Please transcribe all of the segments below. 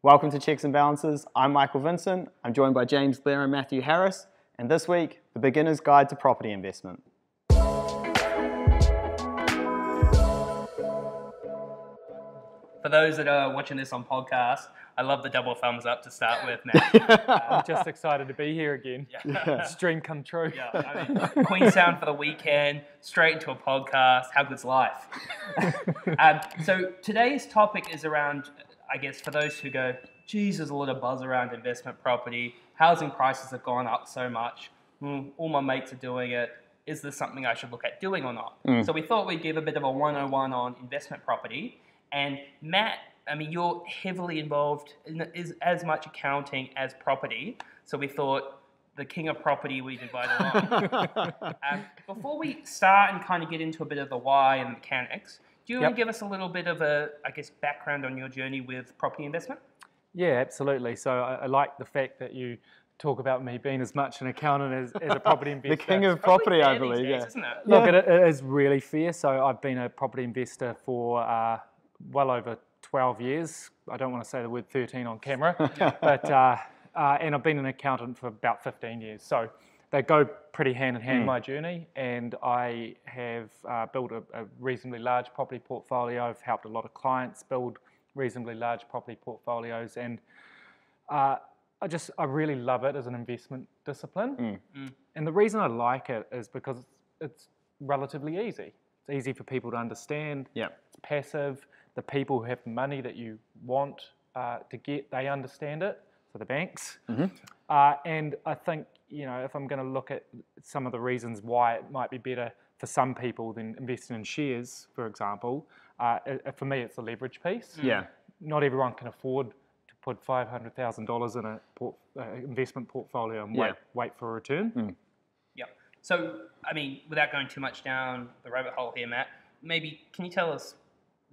Welcome to Cheques and Balances. I'm Michael Vincent. I'm joined by James Blair and Matthew Harris. And this week, the Beginner's Guide to Property Investment. For those that are watching this on podcast, I love the double thumbs up to start with, Matt. I'm just excited to be here again. Yeah. Dream come true. Yeah, I mean, Queenstown for the weekend, straight into a podcast. How good's life? So today's topic is around, I guess, for those who go, geez, there's a lot of buzz around investment property. Housing prices have gone up so much. All my mates are doing it. Is this something I should look at doing or not? So we thought we'd give a bit of a 101 on investment property. And Matt, I mean, you're heavily involved in as much accounting as property. So we thought the king of property we'd invite along. Before we start and kind of get into a bit of the why and the mechanics, do you want to give us a little bit of a, I guess, background on your journey with property investment? Yeah, absolutely. So I like the fact that you talk about me being as much an accountant as a property investor. The king of property, I believe. Days, Yeah. isn't it? Look, it is really fair. So I've been a property investor for well over 12 years. I don't want to say the word 13 on camera, but and I've been an accountant for about 15 years. So they go pretty hand in hand, my journey, and I have built a reasonably large property portfolio. I've helped a lot of clients build reasonably large property portfolios, and I really love it as an investment discipline. And the reason I like it is because it's relatively easy. It's easy for people to understand. Yeah. It's passive. The people who have the money that you want to get, they understand it. So the banks. And I think, you know, if I'm going to look at some of the reasons why it might be better for some people than investing in shares, for example, for me it's the leverage piece. Yeah. Not everyone can afford to put $500,000 in an investment portfolio and wait for a return. Yeah. So, I mean, without going too much down the rabbit hole here, Matt, maybe can you tell us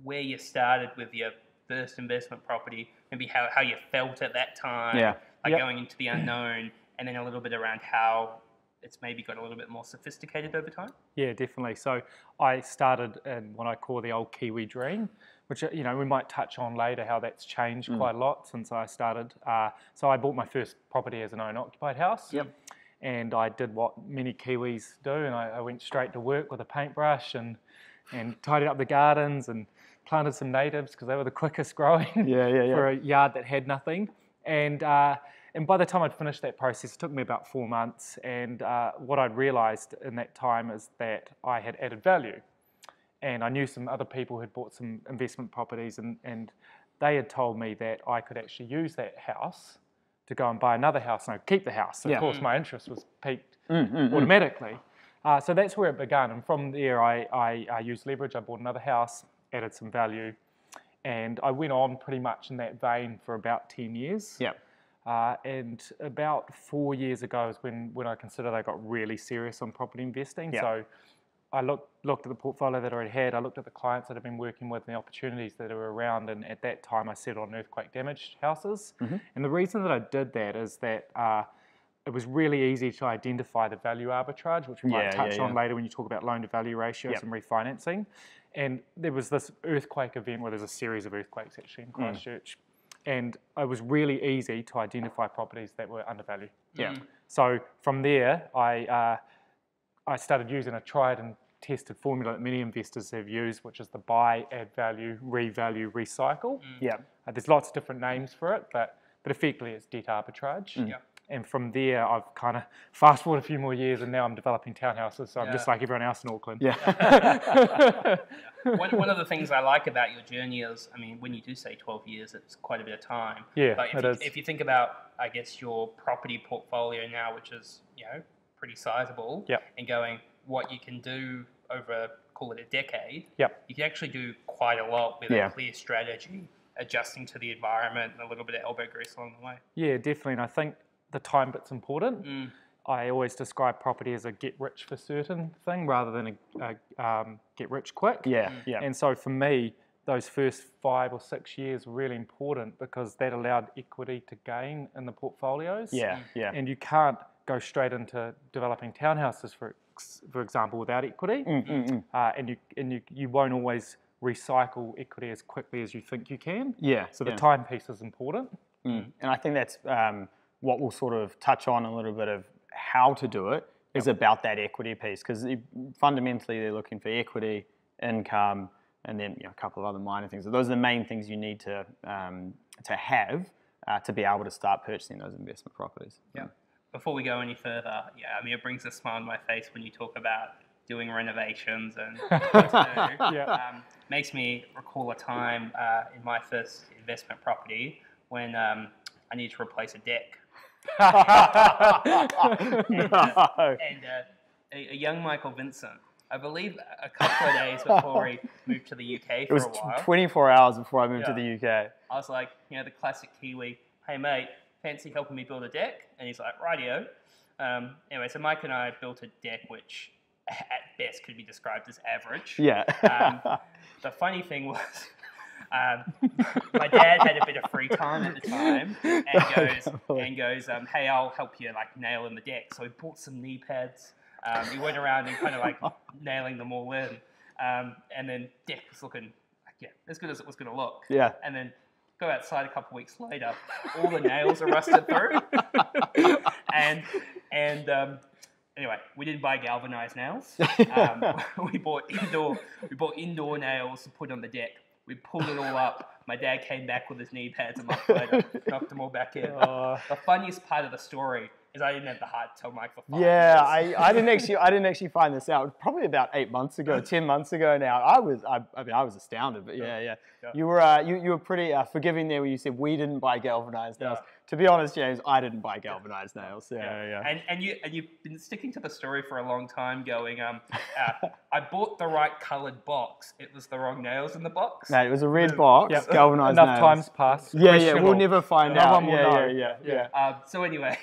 where you started with your first investment property, maybe how you felt at that time, going into the unknown, and then a little bit around how it's maybe got a little bit more sophisticated over time? Yeah, Definitely. So I started in what I call the old Kiwi dream, which, you know, we might touch on later how that's changed quite a lot since I started. So I bought my first property as an owner-occupied house. And I did what many Kiwis do, and I went straight to work with a paintbrush and tidied up the gardens and planted some natives because they were the quickest growing for a yard that had nothing. And by the time I'd finished that process, it took me about 4 months. And what I'd realised in that time is that I had added value. And I knew some other people who had bought some investment properties, and they had told me that I could actually use that house to go and buy another house and I'd keep the house. So of course, my interest was piqued automatically. So that's where it began. And from there, I used leverage. I bought another house, added some value, and I went on pretty much in that vein for about 10 years. And about 4 years ago is when I considered I got really serious on property investing. So I looked at the portfolio that I already had. I looked at the clients that I've been working with and the opportunities that are around. And at that time, I settled on earthquake damaged houses. And the reason that I did that is that it was really easy to identify the value arbitrage, which we might touch on later when you talk about loan to value ratios and refinancing. And there was this earthquake event where there's a series of earthquakes actually in Christchurch. And it was really easy to identify properties that were undervalued. So from there, I started using a tried and tested formula that many investors have used, which is the buy, add value, revalue, recycle. There's lots of different names for it, but effectively it's debt arbitrage. And from there, I've kind of fast forward a few more years, and now I'm developing townhouses. So I'm just like everyone else in Auckland. One of the things I like about your journey is, I mean, when you do say 12 years, it's quite a bit of time. But if you think about, I guess, your property portfolio now, which is, you know, pretty sizable, and going what you can do over, call it a decade, you can actually do quite a lot with a clear strategy, adjusting to the environment and a little bit of elbow grease along the way. Yeah, definitely. And I think the time bit's important. I always describe property as a get rich for certain thing rather than a get rich quick. And so for me, those first 5 or 6 years were really important because that allowed equity to gain in the portfolios. And you can't go straight into developing townhouses, for example, without equity. And you won't always recycle equity as quickly as you think you can. Yeah. So the time piece is important. And I think that's what we'll sort of touch on a little bit of how to do it is about that equity piece, because fundamentally they're looking for equity, income, and then a couple of other minor things. So those are the main things you need to have to be able to start purchasing those investment properties. Yeah. Before we go any further, I mean, it brings a smile on my face when you talk about doing renovations and what to do. Makes me recall a time in my first investment property when I needed to replace a deck. And a young Michael Vincent, I believe a couple of days before he moved to the UK for a while. It was 24 hours before I moved to the UK. I was like, the classic Kiwi, hey mate, fancy helping me build a deck? And he's like, rightio. Anyway, so Mike and I built a deck which at best could be described as average. Yeah. The funny thing was, my dad had a bit of free time at the time and goes, hey, I'll help you nail in the deck. So he bought some knee pads. He went around and kind of nailing them all in. And then deck was looking as good as it was going to look. Yeah. And then go outside a couple of weeks later, all the nails are rusted through. and anyway, we didn't buy galvanized nails. We bought indoor nails to put on the deck. We pulled it all up. My dad came back with his knee pads a month later, knocked them all back in. The funniest part of the story is I didn't have the heart to tell Mike for 5 years. I didn't actually find this out. Probably about 8 months ago, 10 months ago now. I was astounded, but yeah. You were pretty forgiving there when you said we didn't buy galvanized nails. To be honest, James, I didn't buy galvanized nails. Yeah. And you've been sticking to the story for a long time, going, I bought the right coloured box. It was the wrong nails in the box. No, it was a red box, galvanized nails. Enough time's passed. Yeah, we'll never find out. No one will know. Yeah. So anyway,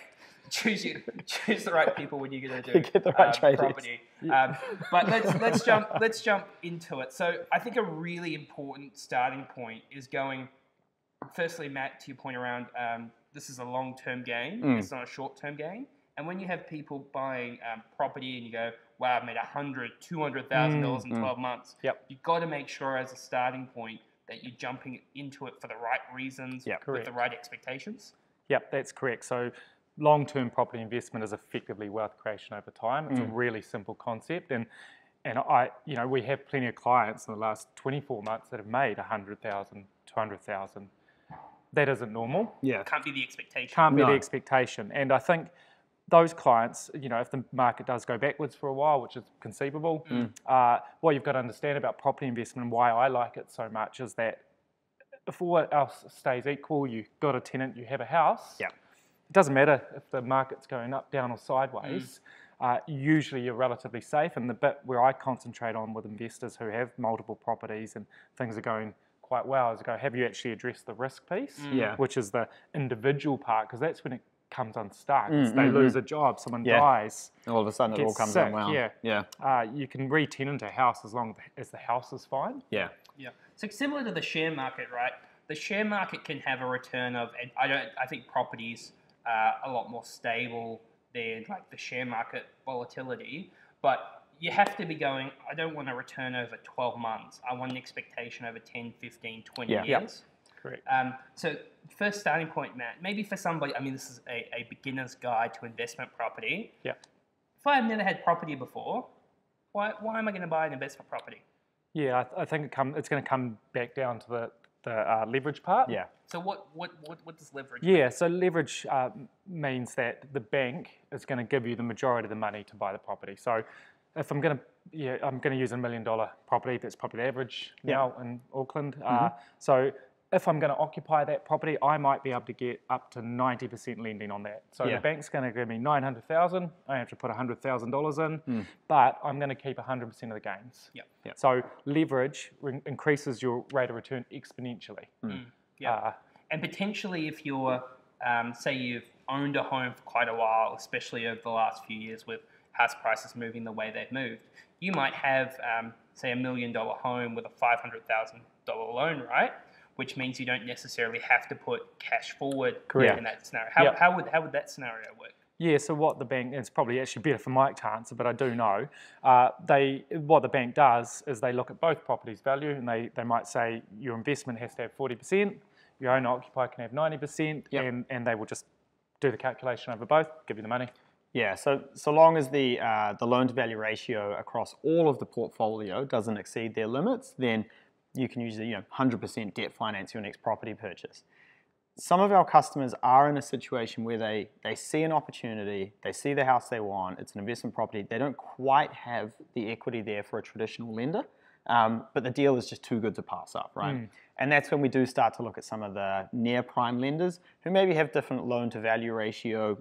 choose the right people when you're going to do get the right property. But let's jump into it. So I think a really important starting point is going. Firstly, Matt, to your point around this is a long-term gain. It's not a short-term gain. And when you have people buying property and you go, wow, I've made $100,000, $200,000 in 12 months. You've got to make sure as a starting point that you're jumping into it for the right reasons with the right expectations. Yep, that's correct. So long-term property investment is effectively wealth creation over time. It's a really simple concept. And we have plenty of clients in the last 24 months that have made $100,000, $200,000. That isn't normal. Yeah. Can't be the expectation. Can't be the expectation. And I think those clients, if the market does go backwards for a while, which is conceivable, what you've got to understand about property investment and why I like it so much is that if all else stays equal, you've got a tenant, you have a house, it doesn't matter if the market's going up, down or sideways, usually you're relatively safe. And the bit where I concentrate on with investors who have multiple properties and things are going quite well is have you actually addressed the risk piece, which is the individual part, because that's when it comes unstuck. They lose a job, someone dies. All of a sudden it all comes unwound. You can re-tenant a house as long as the house is fine. Yeah. So similar to the share market, right? The share market can have a return of, and I think properties are a lot more stable than the share market volatility, but you have to be going, I don't want a return over 12 months. I want an expectation over 10, 15, 20 years. Correct. So first starting point, Matt, maybe for somebody, this is a beginner's guide to investment property. Yeah. If I've never had property before, why am I going to buy an investment property? Yeah, I think it's going to come back down to the leverage part. Yeah. So what does leverage mean? Yeah, so leverage means that the bank is going to give you the majority of the money to buy the property. So if I'm going to use $1 million property, that's probably the average now in Auckland. So if I'm going to occupy that property, I might be able to get up to 90% lending on that. So the bank's going to give me $900,000. I have to put $100,000 in, but I'm going to keep 100% of the gains. So leverage increases your rate of return exponentially. And potentially, if you're, say, you've owned a home for quite a while, especially over the last few years with house prices moving the way they've moved, you might have, say, $1 million home with a $500,000 loan, right? Which means you don't necessarily have to put cash forward in that scenario. How would that scenario work? Yeah, so what the bank, it's probably actually better for Mike to answer, but I do know, what the bank does is they look at both properties' value, and they might say your investment has to have 40%, your owner-occupier can have 90%, and they will just do the calculation over both, give you the money. Yeah, so long as the loan-to-value ratio across all of the portfolio doesn't exceed their limits, then you can usually 100% debt finance your next property purchase. Some of our customers are in a situation where they see an opportunity, they see the house they want, it's an investment property, they don't quite have the equity there for a traditional lender, but the deal is just too good to pass up, right? And that's when we do start to look at some of the near-prime lenders who maybe have different loan-to-value ratio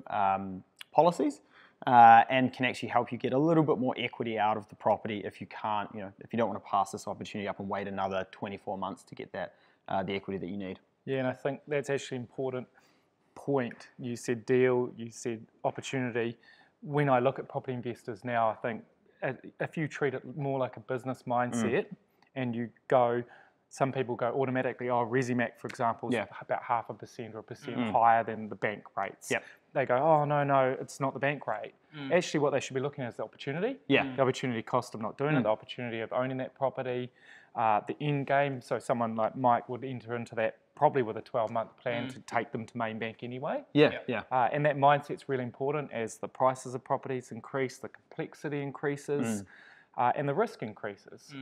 policies and can actually help you get a little bit more equity out of the property if you can't, if you don't want to pass this opportunity up and wait another 24 months to get that the equity that you need. Yeah, and I think that's actually an important point. You said deal, you said opportunity. When I look at property investors now, I think if you treat it more like a business mindset and you go, some people go automatically, Resimac, for example, is about 0.5% or 1% higher than the bank rates. They go, oh, no, it's not the bank rate. Actually, what they should be looking at is the opportunity. The opportunity cost of not doing it, the opportunity of owning that property, the end game. So someone like Mike would enter into that probably with a 12-month plan to take them to main bank anyway. And that mindset's really important as the prices of properties increase, the complexity increases, and the risk increases.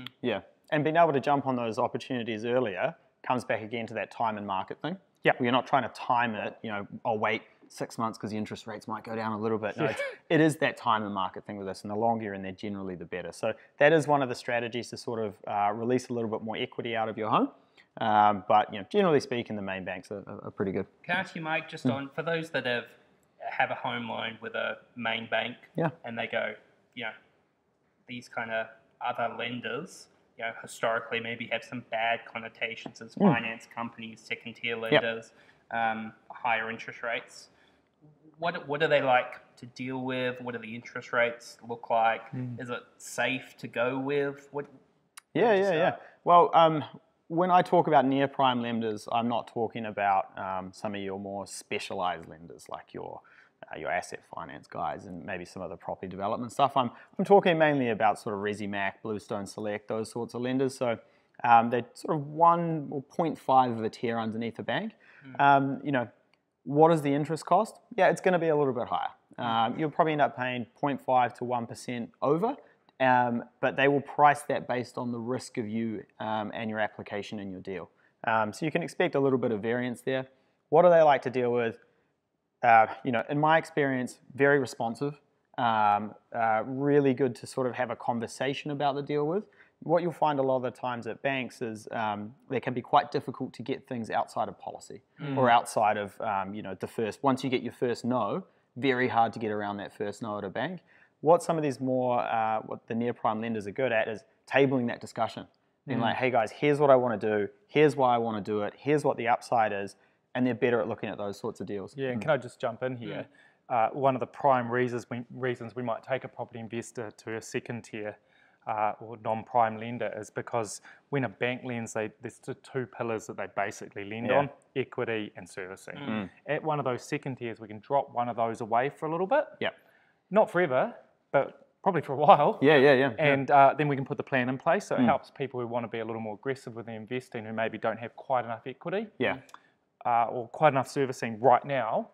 And being able to jump on those opportunities earlier comes back again to that time and market thing. You're not trying to time it, I'll wait 6 months because the interest rates might go down a little bit. No, it is that time and market thing with this, and the longer you're in there, generally the better. So that is one of the strategies to sort of release a little bit more equity out of your home. But generally speaking, the main banks are pretty good. Can I ask you, Mike, just on, for those that have a home loan with a main bank, and they go, these kind of other lenders, historically maybe have some bad connotations as finance companies, second-tier lenders, higher interest rates. What are they like to deal with? What do the interest rates look like? Is it safe to go with? Well, when I talk about near-prime lenders, I'm not talking about some of your more specialized lenders like your asset finance guys and maybe some of the property development stuff. I'm talking mainly about sort of Resimac, Bluestone Select, those sorts of lenders. So they're sort of 1 or 0.5 of a tier underneath a bank. What is the interest cost? Yeah, it's going to be a little bit higher. You'll probably end up paying 0.5 to 1% over, but they will price that based on the risk of you and your application and your deal. So you can expect a little bit of variance there. What do they like to deal with? In my experience, very responsive, really good to sort of have a conversation about the deal with. What you'll find a lot of the times at banks is they can be quite difficult to get things outside of policy or outside of, once you get your first no, very hard to get around that first no at a bank. What some of these more, what the near-prime lenders are good at is tabling that discussion. Being like, hey guys, here's what I want to do, here's why I want to do it, here's what the upside is, and they're better at looking at those sorts of deals. Yeah, and can I just jump in here? One of the prime reasons we might take a property investor to a second tier or non-prime lender is because when a bank lends, there's the 2 pillars that they basically lend on, equity and servicing. At one of those second tiers, we can drop one of those away for a little bit. Not forever, but probably for a while. And then we can put the plan in place, so it helps people who want to be a little more aggressive with their investing who maybe don't have quite enough equity. Or quite enough servicing right now,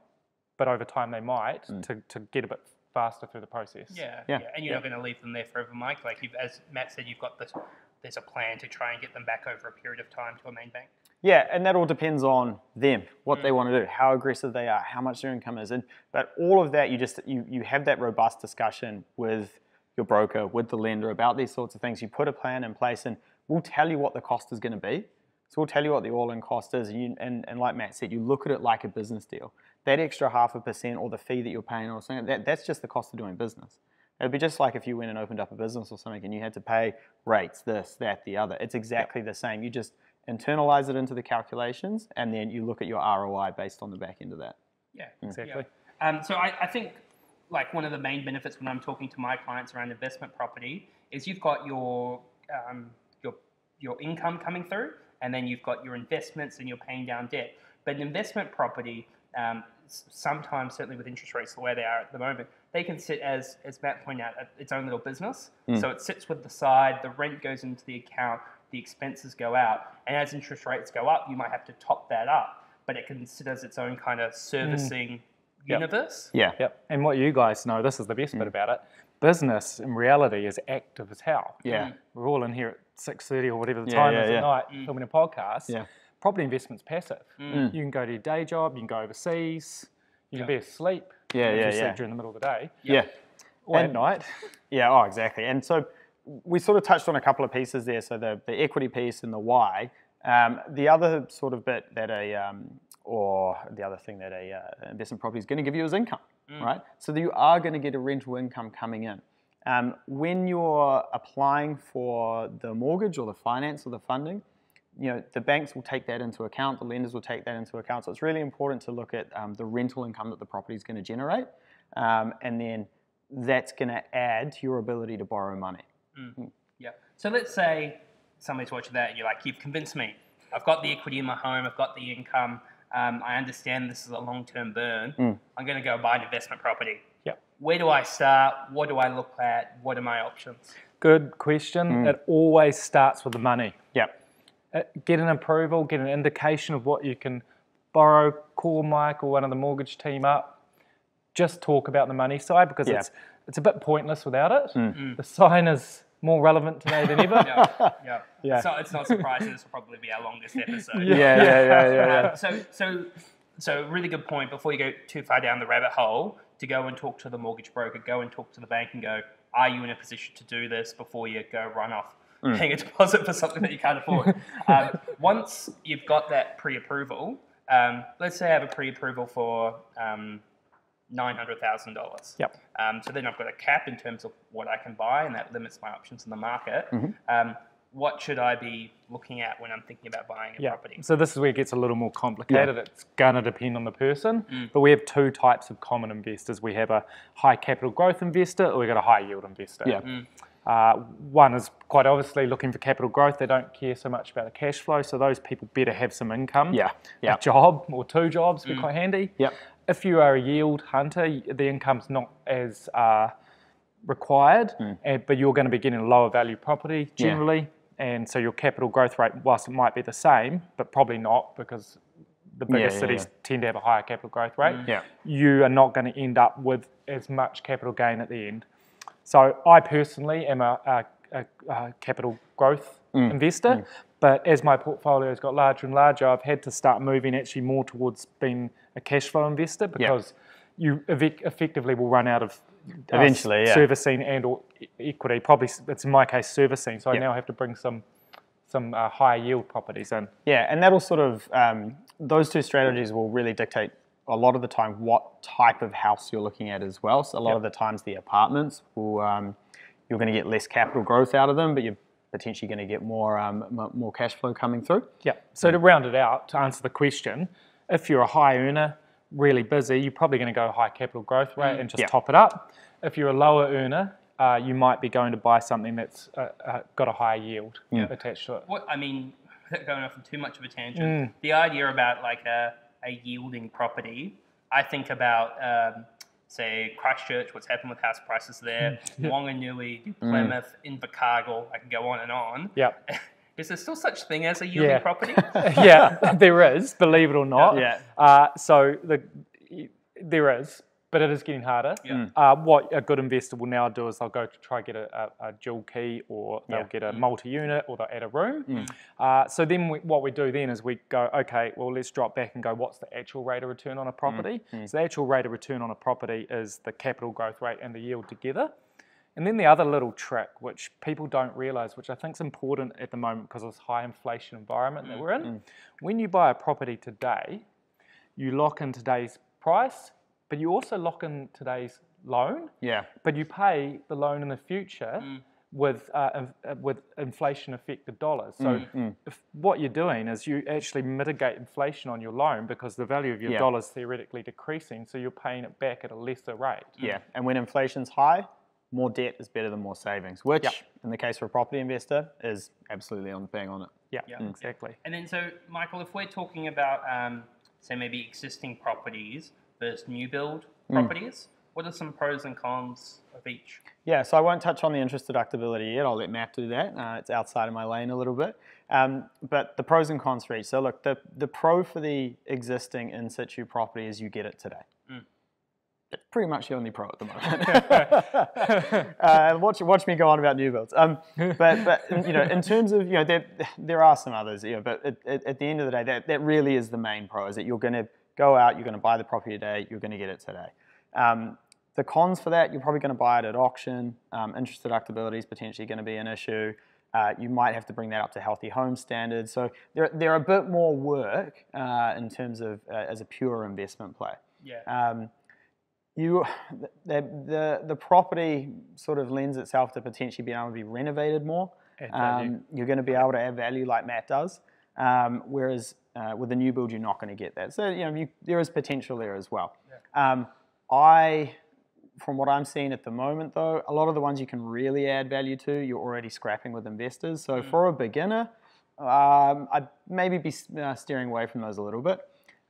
but over time they might to get a bit faster through the process. And you're not going to leave them there forever, Mike. Like as Matt said, there's a plan to try and get them back over a period of time to a main bank. Yeah, and that all depends on them, what they want to do, how aggressive they are, how much their income is. But all of that, you have that robust discussion with your broker, with the lender about these sorts of things. You put a plan in place, and we'll tell you what the cost is going to be. So we'll tell you what the all-in cost is, and like Matt said, you look at it like a business deal. That extra 0.5% or the fee that you're paying or something, that's just the cost of doing business. It'd be just like if you went and opened up a business or something and you had to pay rates, this, that, the other. It's exactly the same. You just internalize it into the calculations, and then you look at your ROI based on the back end of that. Yeah, exactly. So I think like one of the main benefits when I'm talking to my clients around investment property is you've got your income coming through, and then you've got your investments and you're paying down debt. But an investment property, sometimes, certainly with interest rates the way they are at the moment, they can sit as Matt pointed out, its own little business. So it sits with the side, the rent goes into the account, the expenses go out, and as interest rates go up, you might have to top that up, but it can sit as its own kind of servicing universe. Yeah. Yep. And what you guys know, this is the best bit about it, business in reality is active as hell. Yeah. We're all in here at 6:30 or whatever the time is at night filming a podcast. Yeah. Property investment's passive. You can go to your day job, you can go overseas, you can be asleep. You sleep during the middle of the day. Yeah. Or at night. Yeah, oh, exactly. And so we sort of touched on a couple of pieces there. So the equity piece and the why. The other sort of bit that or the other thing that a investment property is going to give you is income, right? So you are going to get a rental income coming in. When you're applying for the mortgage or the finance or the funding, the banks will take that into account, the lenders will take that into account. So it's really important to look at the rental income that the property is going to generate, and then that's going to add to your ability to borrow money. Yeah. So let's say somebody's watching that and you're like, you've convinced me. I've got the equity in my home, I've got the income, I understand this is a long-term burn. I'm going to go buy an investment property. Where do I start? What do I look at? What are my options? Good question. It always starts with the money. Get an approval, get an indication of what you can borrow, call Mike or one of the mortgage team up. Just talk about the money side because it's a bit pointless without it. The sign is more relevant today than ever. So it's not surprising this will probably be our longest episode. So really good point before you go too far down the rabbit hole to go and talk to the mortgage broker, go and talk to the bank and go, are you in a position to do this before you go run off paying a deposit for something that you can't afford? Once you've got that pre-approval, let's say I have a pre-approval for $900,000. So then I've got a cap in terms of what I can buy, and that limits my options in the market. What should I be looking at when I'm thinking about buying a property? So this is where it gets a little more complicated. It's going to depend on the person, but we have two types of common investors. We have a high capital growth investor, or we've got a high yield investor. One is quite obviously looking for capital growth. They don't care so much about the cash flow, so those people better have some income. A job or two jobs would be quite handy. If you are a yield hunter, the income's not as required, but you're going to be getting a lower value property generally, and so your capital growth rate, whilst it might be the same, but probably not because the bigger cities tend to have a higher capital growth rate, you are not going to end up with as much capital gain at the end. So I personally am a capital growth investor, but as my portfolio has got larger and larger, I've had to start moving actually more towards being a cash flow investor because you effectively will run out of eventually servicing and or equity. Probably it's in my case servicing, so I now have to bring some higher yield properties in. And that'll sort of those two strategies will really dictate a lot of the time what type of house you're looking at as well. So a lot of the times the apartments will you're going to get less capital growth out of them, but you're potentially going to get more cash flow coming through. So to round it out, to answer the question, if you're a high earner, really busy, you're probably going to go high capital growth rate and just top it up. If you're a lower earner, you might be going to buy something that's got a higher yield attached to it. Without going off on too much of a tangent, the idea about like a yielding property, I think about say Christchurch, what's happened with house prices there, Wanganui, Plymouth, Invercargill, I can go on and on. Is there still such thing as a yielding property? There is, believe it or not. There is, but it is getting harder. What a good investor will now do is they'll go to try get a dual key, or they'll get a multi-unit, or they'll add a room. So then what we do then is we go, okay, well, let's drop back and go, what's the actual rate of return on a property? So the actual rate of return on a property is the capital growth rate and the yield together. And then the other little trick, which people don't realise, which I think is important at the moment because of this high inflation environment that we're in, when you buy a property today, you lock in today's price, but you also lock in today's loan. But you pay the loan in the future with inflation affected dollars. So if what you're doing is you actually mitigate inflation on your loan because the value of your dollar is theoretically decreasing, so you're paying it back at a lesser rate. And when inflation's high, more debt is better than more savings, which in the case for a property investor is absolutely bang on it. Exactly. And then so, Michael, if we're talking about say maybe existing properties versus new build properties? What are some pros and cons of each? Yeah, so I won't touch on the interest deductibility yet. I'll let Matt do that. It's outside of my lane a little bit. But the pros and cons for each. So look, the pro for the existing in situ property is you get it today. It's pretty much the only pro at the moment. Watch me go on about new builds. But you know, in terms of, you know, there are some others, you know, but at the end of the day, that really is the main pro, is that you're going to go out, you're going to buy the property today, you're going to get it today. The cons for that, you're probably going to buy it at auction. Interest deductibility is potentially going to be an issue. You might have to bring that up to healthy home standards. So they're a bit more work in terms of as a pure investment play. Yeah. The property sort of lends itself to potentially being able to be renovated more. You're going to be able to add value like Matt does, whereas with a new build you're not going to get that. So you know there is potential there as well. Yeah. From what I'm seeing at the moment though, a lot of the ones you can really add value to, you're already scrapping with investors. So for a beginner, I'd maybe be steering away from those a little bit.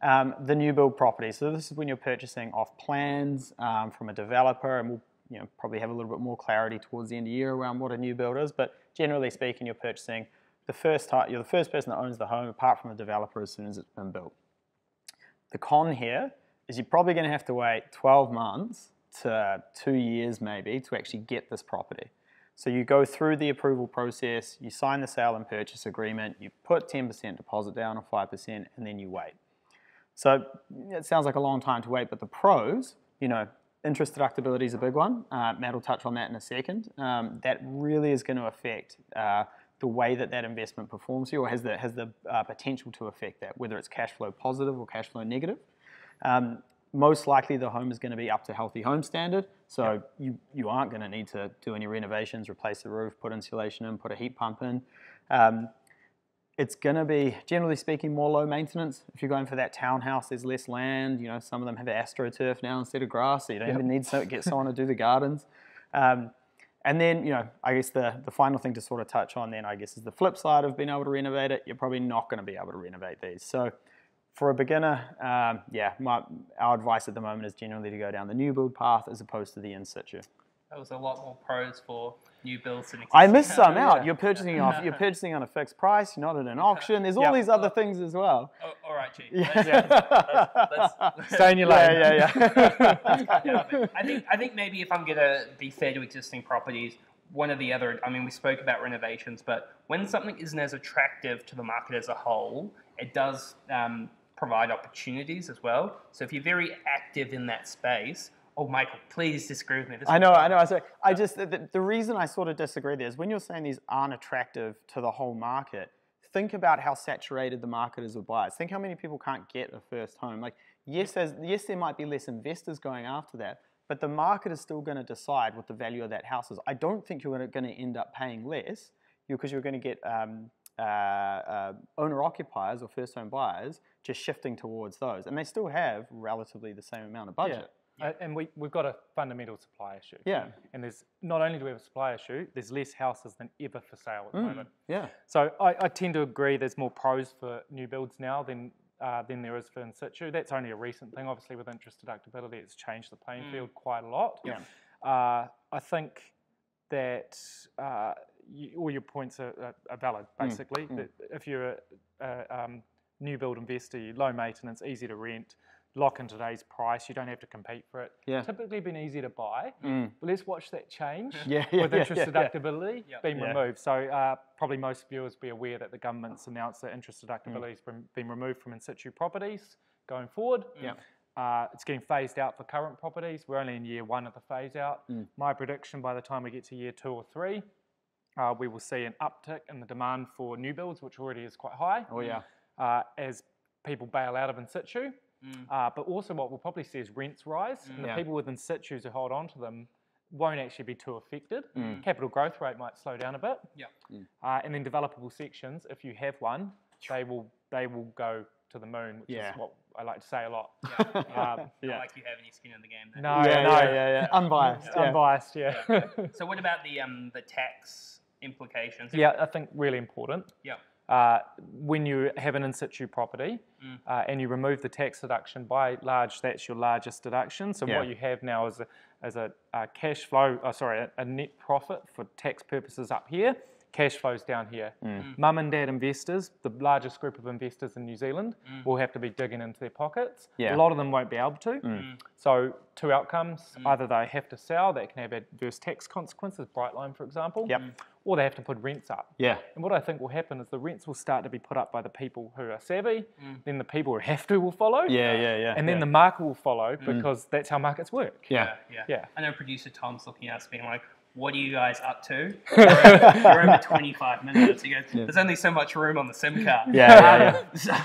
The new build property. So this is when you're purchasing off plans from a developer, and we'll probably have a little bit more clarity towards the end of the year around what a new build is. But generally speaking, you're purchasing you're the first person that owns the home apart from the developer as soon as it's been built. The con here is you're probably going to have to wait 12 months to 2 years maybe to actually get this property. So you go through the approval process, you sign the sale and purchase agreement, you put 10% deposit down or 5%, and then you wait. So it sounds like a long time to wait, but the pros, you know, interest deductibility is a big one. Matt will touch on that in a second. That really is going to affect the way that investment performs for you, or has the potential to affect that, whether it's cash flow positive or cash flow negative. Most likely the home is going to be up to healthy home standard, so you aren't going to need to do any renovations, replace the roof, put insulation in, put a heat pump in. It's going to be, generally speaking, more low maintenance. If you're going for that townhouse, there's less land. You know, some of them have AstroTurf now instead of grass, so you don't even need to get someone to do the gardens. And then, you know, I guess the final thing to sort of touch on then, I guess, is the flip side of being able to renovate it. You're probably not going to be able to renovate these. So for a beginner, our advice at the moment is generally to go down the new build path as opposed to the in situ. That was a lot more pros for new builds than existing. I missed some out. You're purchasing on a fixed price. You're not at an auction. There's all these other things as well. Oh, all right, G. Let's stay in your lane. I think maybe if I'm gonna be fair to existing properties, one of the other, I mean, we spoke about renovations, but when something isn't as attractive to the market as a whole, it does provide opportunities as well. So if you're very active in that space. Oh, Michael, please disagree with me. I know. I just, the reason I sort of disagree there is when you're saying these aren't attractive to the whole market, think about how saturated the market is with buyers. Think how many people can't get a first home. Like, yes, there might be less investors going after that, but the market is still going to decide what the value of that house is. I don't think you're going to end up paying less because you're going to get owner-occupiers or first-home buyers just shifting towards those. And they still have relatively the same amount of budget. Yeah. And we've got a fundamental supply issue. Yeah. And there's not only do we have a supply issue, there's less houses than ever for sale at the moment. Yeah. So I tend to agree there's more pros for new builds now than there is for in situ. That's only a recent thing. Obviously, with interest deductibility, it's changed the playing field quite a lot. Yeah. I think that all your points are valid, basically. That if you're a new build investor, you're low maintenance, easy to rent, lock in today's price, you don't have to compete for it. Yeah. Typically been easy to buy, but let's watch that change with interest deductibility being removed. So probably most viewers be aware that the government's announced that interest deductibility has been removed from in situ properties going forward. It's getting phased out for current properties. We're only in year 1 of the phase out. My prediction, by the time we get to year 2 or 3, we will see an uptick in the demand for new builds, which already is quite high. As people bail out of in situ. But also what we'll probably see is rents rise, and the people with in situs who hold on to them won't actually be too affected. Capital growth rate might slow down a bit. And then developable sections, if you have one, they will go to the moon, which is what I like to say a lot. Not like you have any skin in the game there. No. Unbiased. Unbiased, So what about the tax implications? I think really important. when you have an in-situ property and you remove the tax deduction, by large, that's your largest deduction. So what you have now is a cash flow, a net profit for tax purposes up here. Cash flows down here. Mum and dad investors, the largest group of investors in New Zealand, will have to be digging into their pockets. A lot of them won't be able to. So 2 outcomes, either they have to sell, that can have adverse tax consequences, Brightline for example, or they have to put rents up. And what I think will happen is the rents will start to be put up by the people who are savvy, then the people who have to will follow, and then the market will follow because that's how markets work. I know producer Tom's looking at us being like, what are you guys up to? You're over 25 minutes. He goes, there's only so much room on the SIM card. So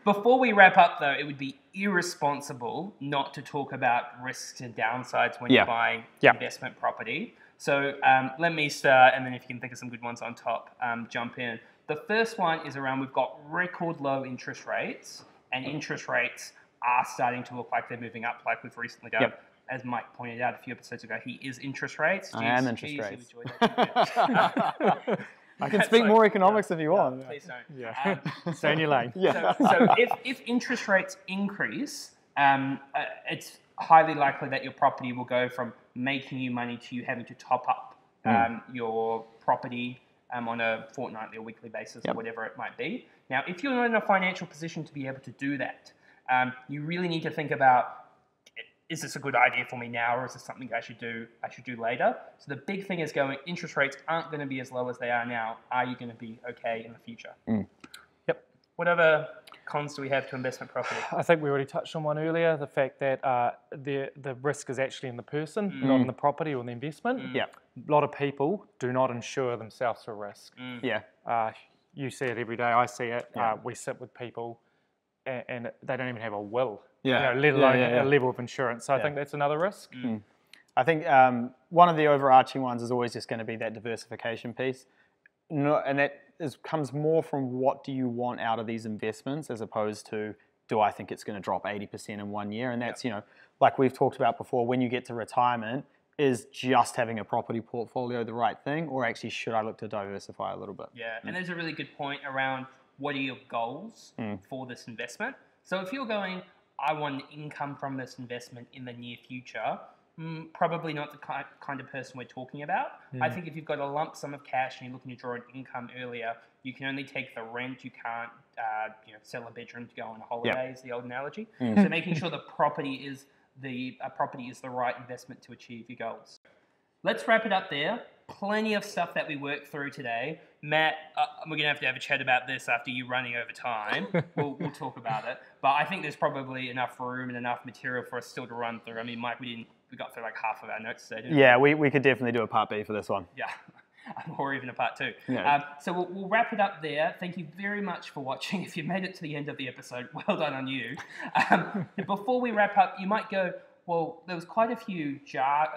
before we wrap up, though, it would be irresponsible not to talk about risks and downsides when you're buying investment property. So let me start, and then if you can think of some good ones on top, jump in. The first one is around we've got record low interest rates, and interest rates are starting to look like they're moving up, like we've recently done. As Mike pointed out a few episodes ago, he is interest rates. I am interest rates. I can speak more economics if you want. Please don't. Stay in your lane. So if interest rates increase, it's highly likely that your property will go from making you money to you having to top up your property on a fortnightly or weekly basis or whatever it might be. Now, if you're not in a financial position to be able to do that, you really need to think about, is this a good idea for me now, or is this something I should do later? So the big thing is interest rates aren't going to be as low as they are now. Are you going to be okay in the future? What other cons do we have to investment property? I think we already touched on one earlier, the fact that the risk is actually in the person, not in the property or the investment. A lot of people do not insure themselves for risk. You see it every day, I see it. We sit with people and they don't even have a will. Let alone a level of insurance. So I think that's another risk. I think one of the overarching ones is always just going to be that diversification piece. And that comes more from what do you want out of these investments as opposed to, do I think it's going to drop 80% in 1 year? And that's, like we've talked about before, when you get to retirement, is just having a property portfolio the right thing, or actually should I look to diversify a little bit? And there's a really good point around what are your goals for this investment. So if you're going, I want income from this investment in the near future, probably not the kind of person we're talking about. I think if you've got a lump sum of cash and you're looking to draw an income earlier, you can only take the rent. You can't sell a bedroom to go on a holiday is the old analogy. So making sure the property is the right investment to achieve your goals. Let's wrap it up there. Plenty of stuff that we worked through today. Matt, we're going to have a chat about this after you running over time. We'll talk about it. But I think there's probably enough room and enough material for us still to run through. I mean, Mike, we got through like half of our notes today, didn't we? We could definitely do a part B for this one. Or even a part 2. So we'll wrap it up there. Thank you very much for watching. If you made it to the end of the episode, well done on you. Before we wrap up, you might go, well, there was quite a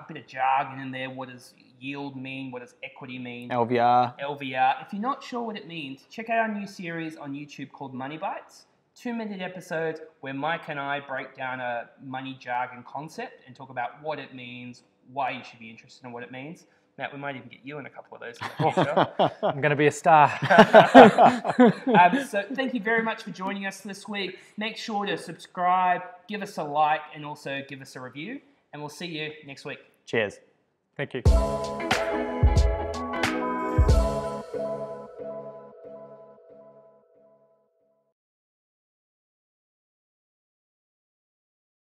bit of jargon in there. What does yield mean? What does equity mean? LVR. If you're not sure what it means, check out our new series on YouTube called Money Bites. 2-minute episodes where Mike and I break down a money jargon concept and talk about what it means, why you should be interested in what it means. Matt, we might even get you in a couple of those in the future. I'm going to be a star. So thank you very much for joining us this week. Make sure to subscribe, give us a like, and also give us a review. And we'll see you next week. Cheers. Thank you.